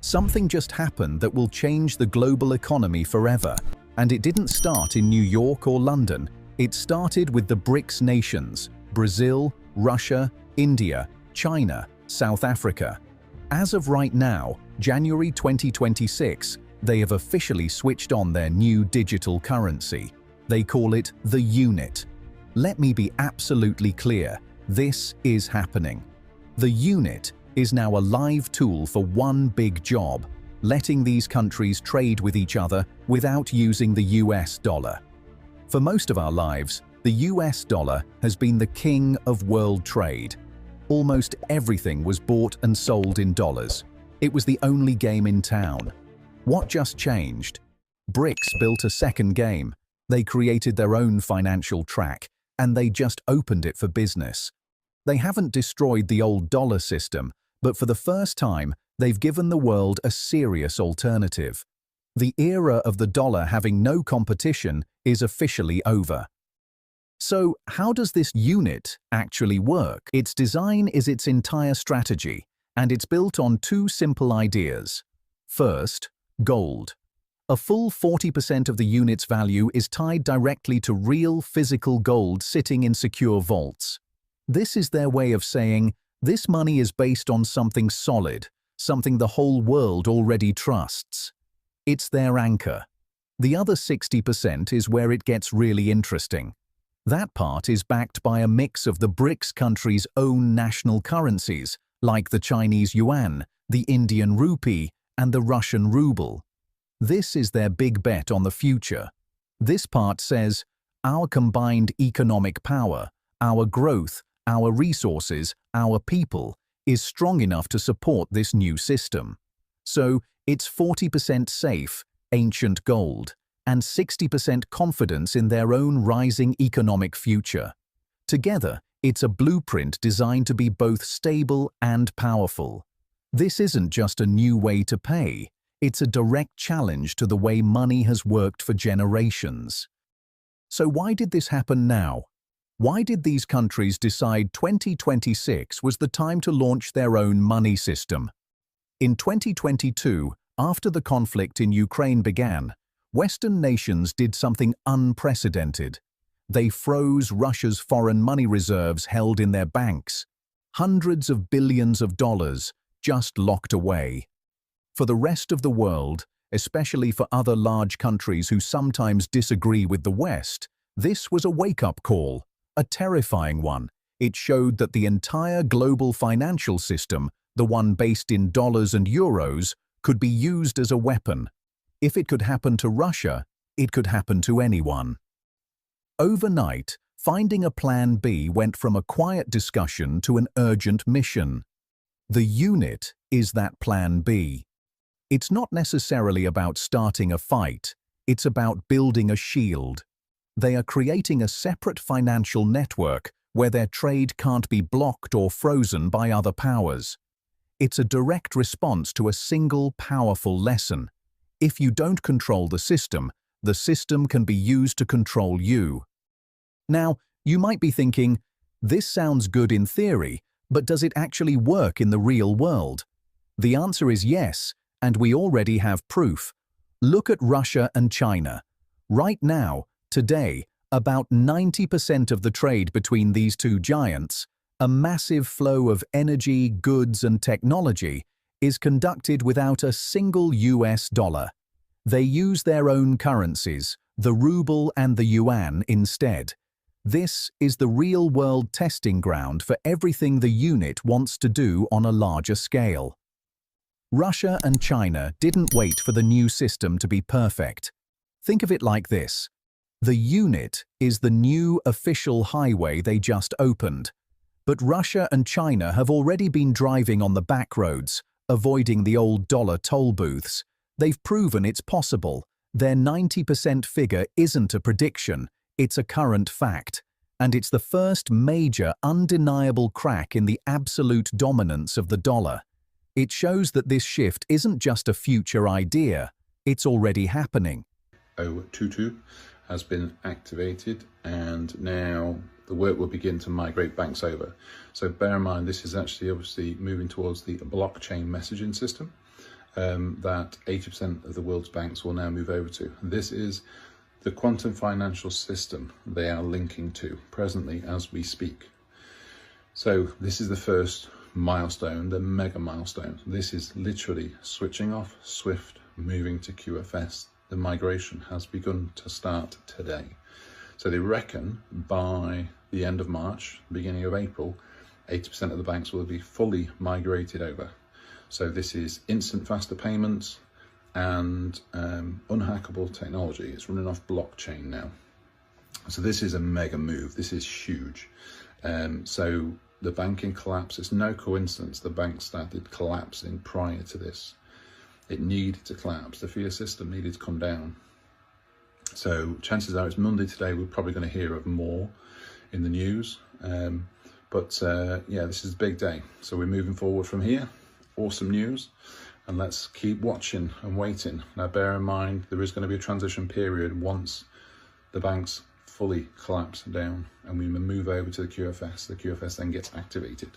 Something just happened that will change the global economy forever. And it didn't start in New York or London. It started with the BRICS nations: Brazil, Russia, India, China, South Africa. As of right now, January 2026, they have officially switched on their new digital currency. They call it the unit. Let me be absolutely clear, this is happening. The unit is now a live tool for one big job: letting these countries trade with each other without using the US dollar. For most of our lives, the US dollar has been the king of world trade. Almost everything was bought and sold in dollars. It was the only game in town. What just changed? BRICS built a second game. They created their own financial track, and they just opened it for business. They haven't destroyed the old dollar system, but for the first time, they've given the world a serious alternative. The era of the dollar having no competition is officially over. So, how does this unit actually work? Its design is its entire strategy, and it's built on two simple ideas. First, gold. A full 40% of the unit's value is tied directly to real physical gold sitting in secure vaults. This is their way of saying, this money is based on something solid, something the whole world already trusts. It's their anchor. The other 60% is where it gets really interesting. That part is backed by a mix of the BRICS countries' own national currencies, like the Chinese yuan, the Indian rupee, and the Russian ruble. This is their big bet on the future. This part says, our combined economic power, our growth, our resources, our people, is strong enough to support this new system. So, it's 40% safe, ancient gold, and 60% confidence in their own rising economic future. Together, it's a blueprint designed to be both stable and powerful. This isn't just a new way to pay, it's a direct challenge to the way money has worked for generations. So why did this happen now? Why did these countries decide 2026 was the time to launch their own money system? In 2022, after the conflict in Ukraine began, Western nations did something unprecedented. They froze Russia's foreign money reserves held in their banks. Hundreds of billions of dollars just locked away. For the rest of the world, especially for other large countries who sometimes disagree with the West, this was a wake-up call. A terrifying one. It showed that the entire global financial system, the one based in dollars and euros, could be used as a weapon. If it could happen to Russia, it could happen to anyone. Overnight, finding a plan B went from a quiet discussion to an urgent mission. The unit is that plan B. It's not necessarily about starting a fight, it's about building a shield. They are creating a separate financial network where their trade can't be blocked or frozen by other powers. It's a direct response to a single powerful lesson. If you don't control the system can be used to control you. Now, you might be thinking, this sounds good in theory, but does it actually work in the real world? The answer is yes, and we already have proof. Look at Russia and China. Right now, today, about 90% of the trade between these two giants, a massive flow of energy, goods, and technology, is conducted without a single US dollar. They use their own currencies, the ruble and the yuan, instead. This is the real-world testing ground for everything the unit wants to do on a larger scale. Russia and China didn't wait for the new system to be perfect. Think of it like this. The unit is the new official highway they just opened. But Russia and China have already been driving on the back roads, avoiding the old dollar toll booths. They've proven it's possible. Their 90% figure isn't a prediction, it's a current fact. And it's the first major, undeniable crack in the absolute dominance of the dollar. It shows that this shift isn't just a future idea, it's already happening. ISO20022 has been activated, and now the work will begin to migrate banks over. So bear in mind, this is actually obviously moving towards the blockchain messaging system. that 80% of the world's banks will now move over to. This is the quantum financial system they are linking to presently as we speak. So this is the first milestone, the mega milestone. This is literally switching off SWIFT, moving to QFS. The migration has begun to start today. So they reckon by the end of March, beginning of April, 80% of the banks will be fully migrated over. So this is instant faster payments and unhackable technology. It's running off blockchain now. So this is a mega move. This is huge. So the banking collapse, it's no coincidence the banks started collapsing prior to this. It needed to collapse. The fiat system needed to come down. So chances are it's Monday today. We're probably going to hear of more in the news. Yeah, this is a big day. So we're moving forward from here. Awesome news. And let's keep watching and waiting. Now, bear in mind, there is going to be a transition period once the banks fully collapse down and we move over to the QFS. The QFS then gets activated.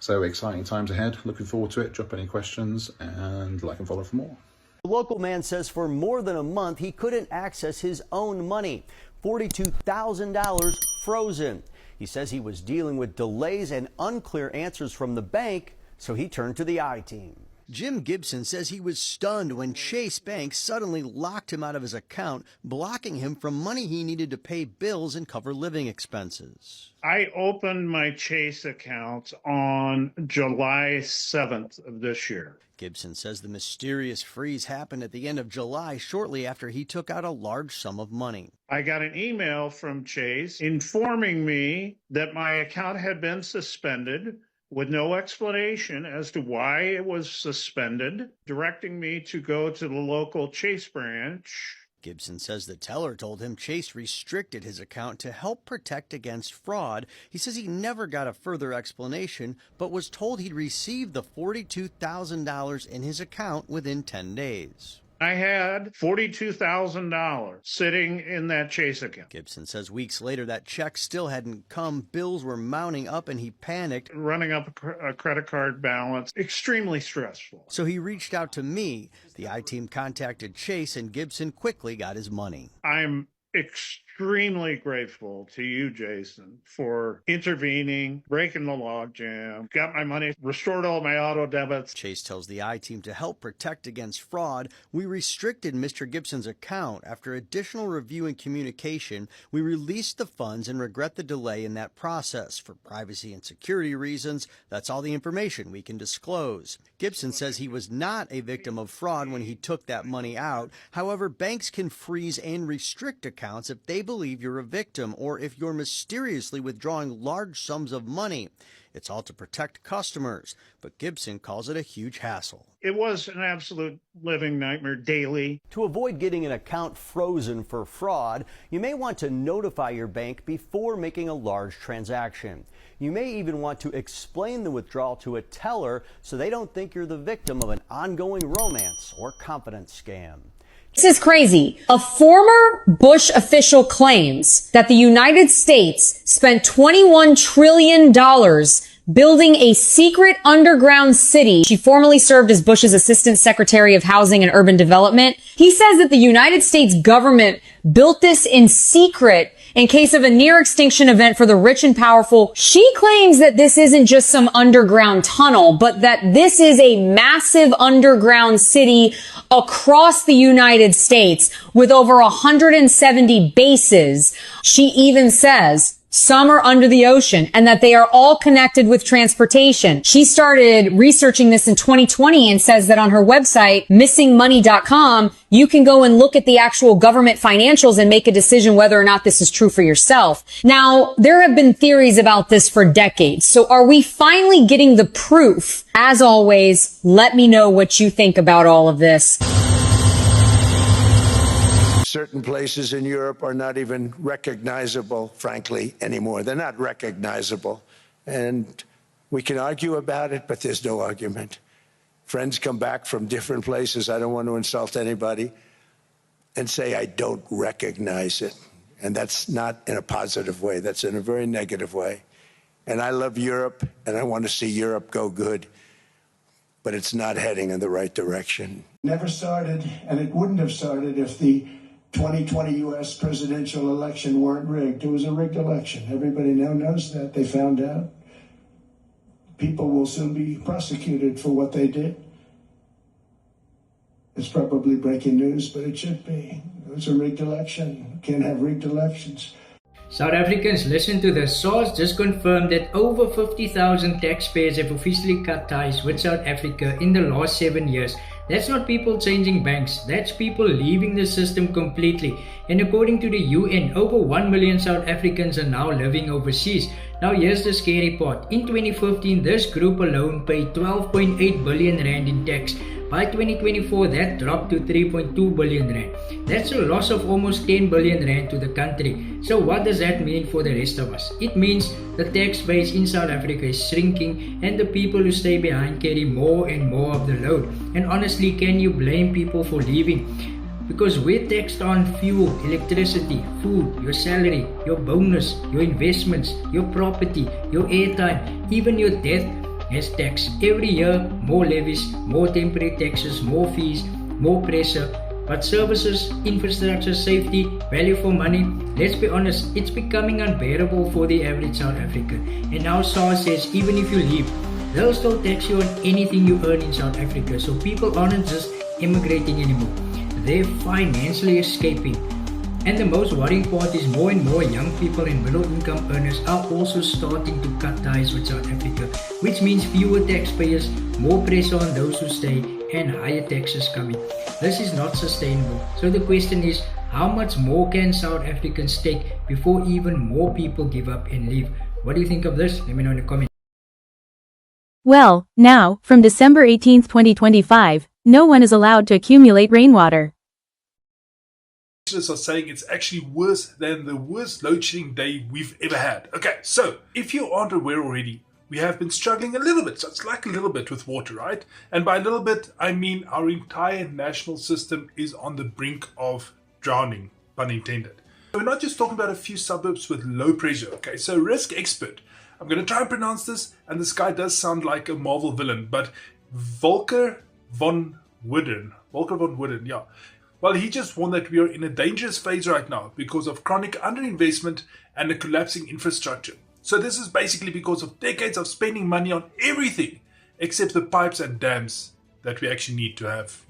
So exciting times ahead. Looking forward to it. Drop any questions and like and follow for more. The local man says for more than a month, he couldn't access his own money. $42,000 frozen. He says he was dealing with delays and unclear answers from the bank, so he turned to the I-team. Jim Gibson says he was stunned when Chase Bank suddenly locked him out of his account, blocking him from money he needed to pay bills and cover living expenses. I opened my Chase account on July 7th of this year. Gibson says the mysterious freeze happened at the end of July, shortly after he took out a large sum of money. I got an email from Chase informing me that my account had been suspended with no explanation as to why it was suspended, directing me to go to the local Chase branch. Gibson says the teller told him Chase restricted his account to help protect against fraud. He says he never got a further explanation, but was told he'd receive the $42,000 in his account within 10 days. I had $42,000 sitting in that Chase account. Gibson says weeks later that check still hadn't come. Bills were mounting up and he panicked. Running up a credit card balance, extremely stressful. So he reached out to me. The I-team contacted Chase and Gibson quickly got his money. I'm extremely grateful to you, Jason, for intervening, breaking the logjam, got my money, restored all my auto debits. Chase tells the I-team to help protect against fraud, we restricted Mr. Gibson's account. After additional review and communication, we released the funds and regret the delay in that process. For privacy and security reasons, that's all the information we can disclose. Gibson says he was not a victim of fraud when he took that money out. However, banks can freeze and restrict accounts if they believe you're a victim or if you're mysteriously withdrawing large sums of money. It's all to protect customers, but Gibson calls it a huge hassle. It was an absolute living nightmare daily. To avoid getting an account frozen for fraud, you may want to notify your bank before making a large transaction. You may even want to explain the withdrawal to a teller so they don't think you're the victim of an ongoing romance or confidence scam. This is crazy. A former Bush official claims that the United States spent $21 trillion building a secret underground city. She formerly served as Bush's Assistant Secretary of Housing and Urban Development. He says that the United States government built this in secret in case of a near extinction event for the rich and powerful. She claims that this isn't just some underground tunnel, but that this is a massive underground city across the United States with over 170 bases. She even says some are under the ocean and that they are all connected with transportation. She started researching this in 2020 and says that on her website, missingmoney.com, you can go and look at the actual government financials and make a decision whether or not this is true for yourself. Now, there have been theories about this for decades. So are we finally getting the proof? As always, let me know what you think about all of this. Certain places in Europe are not even recognizable, frankly, anymore. They're not recognizable. And we can argue about it, but there's no argument. Friends come back from different places. I don't want to insult anybody and say I don't recognize it. And that's not in a positive way. That's in a very negative way. And I love Europe, and I want to see Europe go good. but it's not heading in the right direction. Never started, and it wouldn't have started if the 2020 U.S. presidential election weren't rigged. It was a rigged election. Everybody now knows that. They found out. People will soon be prosecuted for what they did. It's probably breaking news, but it should be. It was a rigged election. Can't have rigged elections. South Africans, listen to this. SARS just confirmed that over 50,000 taxpayers have officially cut ties with South Africa in the last 7 years. That's not people changing banks, that's people leaving the system completely. And according to the UN, over 1 million South Africans are now living overseas. Now here's the scary part. In 2015, this group alone paid 12.8 billion rand in tax. By 2024, that dropped to 3.2 billion rand. That's a loss of almost 10 billion rand to the country. So what does that mean for the rest of us? It means the tax base in South Africa is shrinking and the people who stay behind carry more and more of the load. And honestly, can you blame people for leaving? Because we're taxed on fuel, electricity, food, your salary, your bonus, your investments, your property, your airtime, even your death has tax. Every year, more levies, more temporary taxes, more fees, more pressure. But services, infrastructure, safety, value for money, let's be honest, it's becoming unbearable for the average South African. And now SARS says even if you leave, they'll still tax you on anything you earn in South Africa. So people aren't just immigrating anymore, they're financially escaping. And the most worrying part is more and more young people and middle income earners are also starting to cut ties with South Africa, which means fewer taxpayers, more pressure on those who stay, and higher taxes coming. This is not sustainable. So the question is, how much more can South Africans take before even more people give up and leave? What do you think of this? Let me know in the comments. Well, now, from December 18, 2025, no one is allowed to accumulate rainwater. Are saying it's actually worse than the worst load shedding day we've ever had. Okay, so if you aren't aware already, we have been struggling a little bit, so it's like a little bit with water, right? And by a little bit, I mean our entire national system is on the brink of drowning, pun intended. We're not just talking about a few suburbs with low pressure, okay? So risk expert, I'm going to try and pronounce this, and this guy does sound like a Marvel villain, but Volker von Wooden, yeah. Well, he just warned that we are in a dangerous phase right now because of chronic underinvestment and a collapsing infrastructure. So this is basically because of decades of spending money on everything except the pipes and dams that we actually need to have,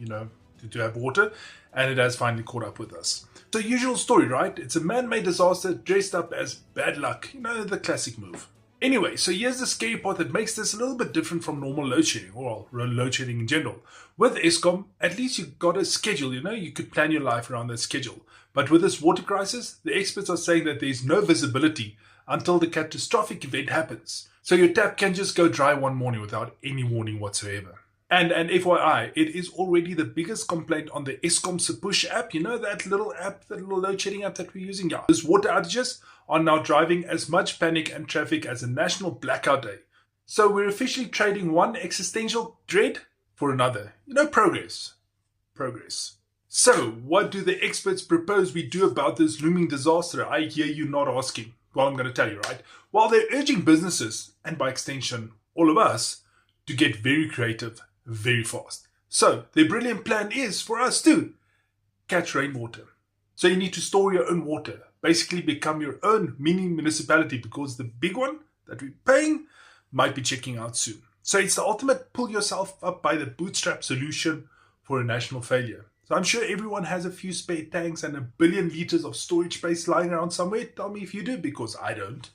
to have water, and it has finally caught up with us. So usual story, right? It's a man-made disaster dressed up as bad luck, the classic move. Anyway, so here's the scary part that makes this a little bit different from normal load shedding, or load shedding in general. With Eskom, at least you've got a schedule, you could plan your life around that schedule. But with this water crisis, the experts are saying that there's no visibility until the catastrophic event happens. So your tap can just go dry one morning without any warning whatsoever. And FYI, it is already the biggest complaint on the Eskom Push app. That little app, that little load shedding app that we're using? Yeah. These water outages are now driving as much panic and traffic as a national blackout day. So we're officially trading one existential dread for another. Progress. So what do the experts propose we do about this looming disaster? I hear you not asking. Well, I'm going to tell you, right? While they're urging businesses, and by extension, all of us, to get very creative very fast. So their brilliant plan is for us to catch rainwater. So you need to store your own water. Basically become your own mini municipality, because the big one that we're paying might be checking out soon. So it's the ultimate pull yourself up by the bootstrap solution for a national failure. So I'm sure everyone has a few spare tanks and 1 billion liters of storage space lying around somewhere. Tell me if you do, because I don't.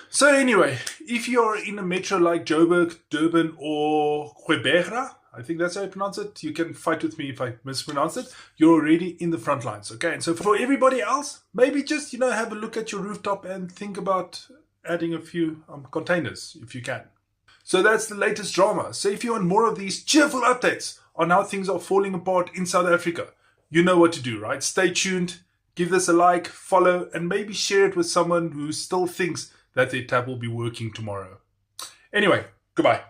So anyway, if you're in a metro like Joburg, Durban or Quebegra, I think that's how you pronounce it. You can fight with me if I mispronounce it. You're already in the front lines, okay? And so for everybody else, maybe just, have a look at your rooftop and think about adding a few containers if you can. So that's the latest drama. So if you want more of these cheerful updates on how things are falling apart in South Africa, you know what to do, right? Stay tuned, give this a like, follow, and maybe share it with someone who still thinks that their tap will be working tomorrow. Anyway, goodbye.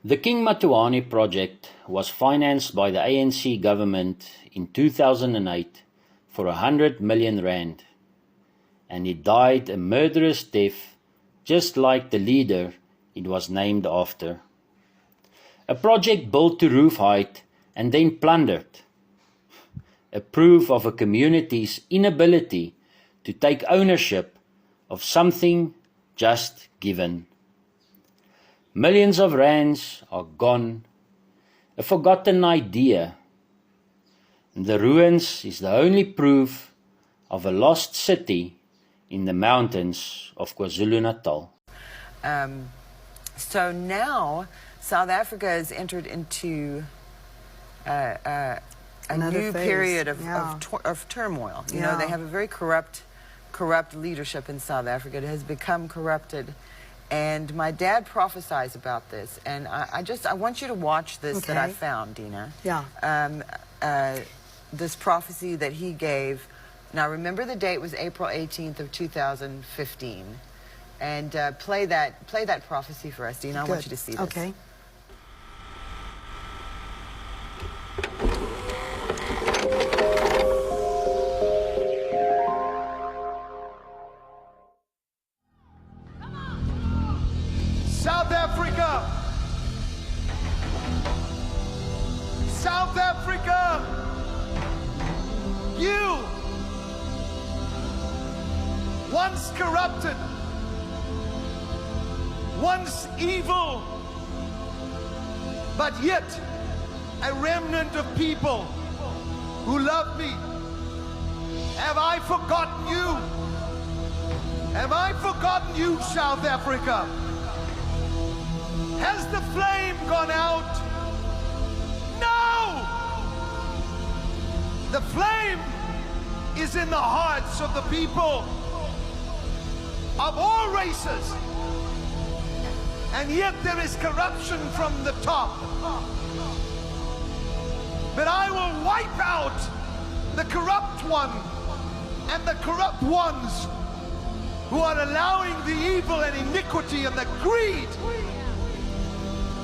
The King Matuane project was financed by the ANC government in 2008 for 100 million rand, and it died a murderous death just like the leader it was named after. A project built to roof height and then plundered. A proof of a community's inability to take ownership of something just given. Millions of rands are gone, a forgotten idea. The ruins is the only proof of a lost city in the mountains of KwaZulu-Natal. So now South Africa has entered into a new period of turmoil. You know, they have a very corrupt leadership in South Africa. It has become corrupted. And my dad prophesies about this. And I want you to watch this that I found, Dina. Yeah. This prophecy that he gave. Now, remember the date was April 18th of 2015. And play that prophecy for us, Dina. I want you to see this. Okay. South Africa! South Africa! You! Once corrupted, once evil, but yet a remnant of people who love me. Have I forgotten you? Have I forgotten you, South Africa? Has the flame gone out? No! The flame is in the hearts of the people of all races. And yet there is corruption from the top. But I will wipe out the corrupt one and the corrupt ones who are allowing the evil and iniquity and the greed.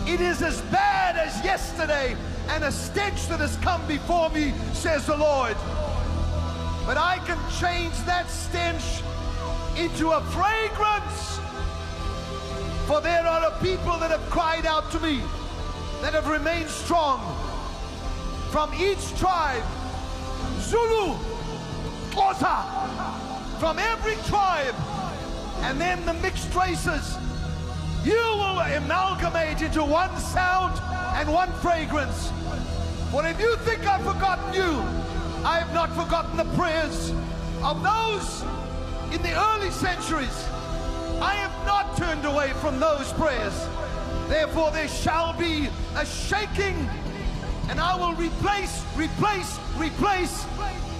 It is as bad as yesterday, and a stench that has come before me, says the Lord. But I can change that stench into a fragrance. For there are a people that have cried out to me, that have remained strong. From each tribe, Zulu, Xhosa, from every tribe, and then the mixed races, you will amalgamate into one sound and one fragrance. For if you think I've forgotten you, I have not forgotten the prayers of those in the early centuries. I have not turned away from those prayers. Therefore there shall be a shaking, and I will replace,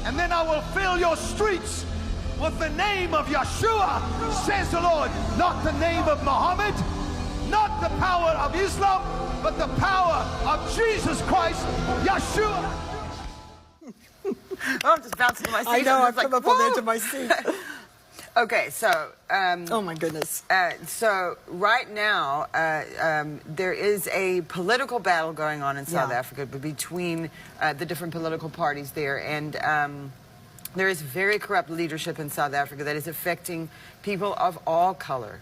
and then I will fill your streets with the name of Yeshua, says the Lord. Not the name of Muhammad, not the power of Islam, but the power of Jesus Christ, Yeshua. I'm just bouncing to my seat. I know, I've like, come up on the edge of my seat. Okay, so... oh my goodness. So right now, there is a political battle going on in South Africa between the different political parties there, and there is very corrupt leadership in South Africa that is affecting people of all color.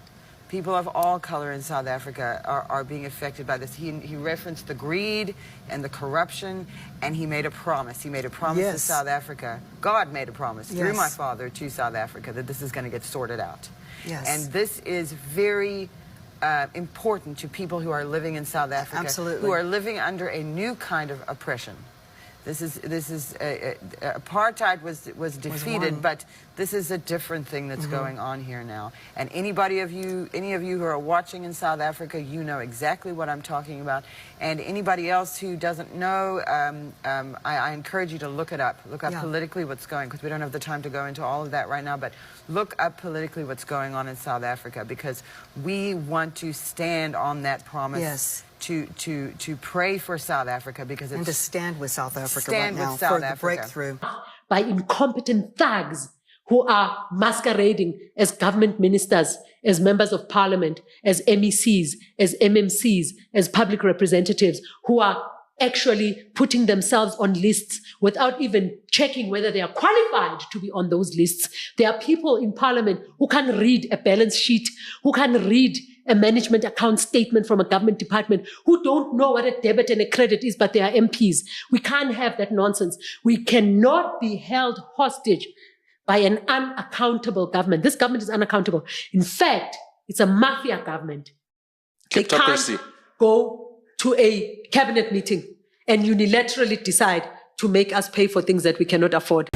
People of all color in South Africa are being affected by this. He referenced the greed and the corruption, and he made a promise. He made a promise to South Africa. God made a promise through my father to South Africa that this is going to get sorted out. Yes. And this is very important to people who are living in South Africa, Absolutely. who are living under a new kind of oppression. This is apartheid was defeated, but this is a different thing that's going on here now. And any of you who are watching in South Africa, you know exactly what I'm talking about. And anybody else who doesn't know, I encourage you to look it up. Look up politically what's going, because we don't have the time to go into all of that right now, but look up politically what's going on in South Africa, because we want to stand on that promise. Yes. To pray for South Africa, because it's... And to stand with South Africa stand right now with South for Africa. the breakthrough. By incompetent thugs who are masquerading as government ministers, as members of parliament, as MECs, as MMCs, as public representatives, who are actually putting themselves on lists without even checking whether they are qualified to be on those lists. There are people in parliament who can read a balance sheet, who can read a management account statement from a government department who don't know what a debit and a credit is, but they are MPs. We can't have that nonsense. We cannot be held hostage by an unaccountable government. This government is unaccountable. In fact, it's a mafia government. They can't go to a cabinet meeting and unilaterally decide to make us pay for things that we cannot afford.